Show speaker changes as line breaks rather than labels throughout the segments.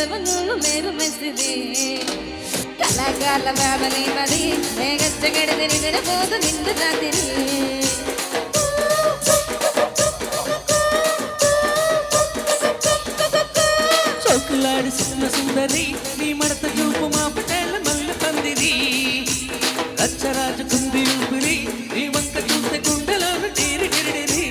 ಬೆದವನು ಮೇರು ಮೆಸ್ಸಿದೆ ಕಲಾಕಾಲ ಬಾಬಲಿ ಮದಿ ಹೇಗಷ್ಟ ಗಡಿದೆ ನಿದಿರಬಹುದು ನಿಂದು ರಾತ್ರಿ
చోకులాడి సున్న సుందరి నీ మడత చూపు మా పటేళ్ళ మల్ల పందిరి రచ్చరాజు కుంది ఊపిరి నీ వంక చూస్తే గుండెలోన టీరి టిరిడిరి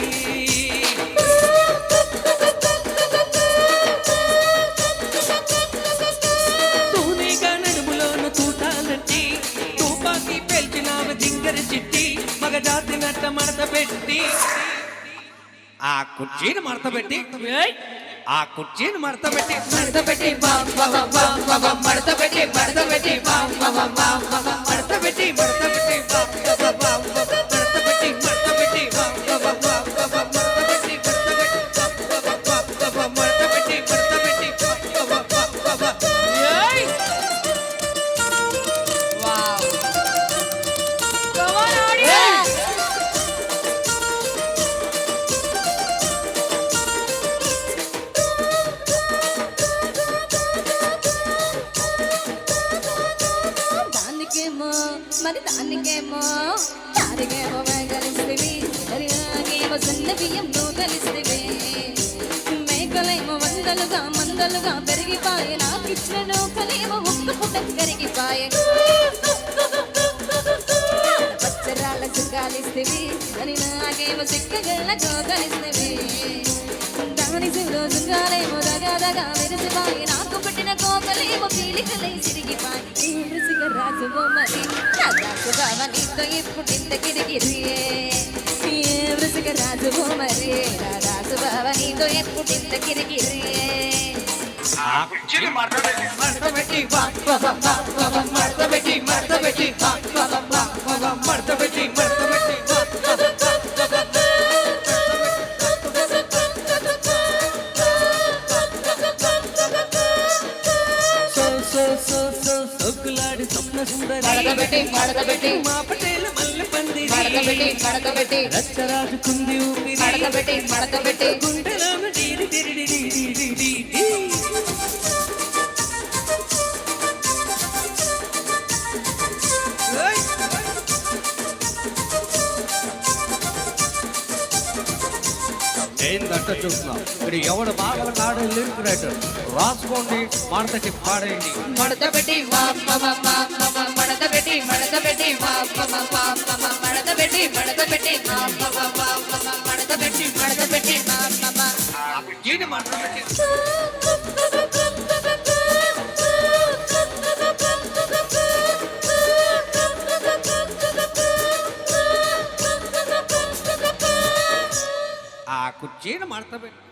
తూనీగా నడుములోన తూటాలట్టి తుపాకి పేల్చినావ జింగర చిట్టి మగ జాతి నట్ట మడత పెట్టి ఆ కుర్చీని మడత పెట్టి ఆ కుర్చీని మడత పెట్టి
మడత పెట్టి మడత పెట్టి మడత పెట్టి
మడత పెట్టి మడత పెట్టి
మరి దానికేమో దానికేమో కలిస్తేవి దానికేమో సన్న బియ్యంతో కలిస్తేవి మేకలేమో మందలుగా పెరిగిపాయే నాకిచ్చిన నౌకలేమో ఒక్క పుట్ట కరిగిపాయే పచ్చరాళ్ళ సుఖాలిస్తేవి అని నాకేమో సిక్కగళ్ళతో కలిస్తేవి దాని శివులో సుఖాలేమో దగా మెరిసిపాయి నాకు పుట్టిన కోకలేమో పీలికలై సిరిగిపాయి రాజువో మరి రాజు బావ నీతో ఇప్పుడింత కిరిగిరియే వృసిక రాజువో మరి రాజు బావ నీతో ఎప్పుడింత కిరిగిరియే
మడత పెట్టి సోకులాడి స్వప్న సుందరి మా పటేల మల్ల పందిరి రచ్చరాజు కుంది ఊపిరి గుండెలోన డీరి డిరి డిరి ఏందంట చూస్తున్నావు ఇక్కడ ఎవడు బాగా నాడే లిరిక్ రైటర్ రాసుకోండి మడతకి పాడేయండి
మడత పెట్టి మడత పెట్టి మడత పెట్టి మడత పెట్టి మడత పెట్టి మడత పెట్టి మడత పెట్టి
మడత పెట్టి ఆ కుర్చీని మడత పెట్టి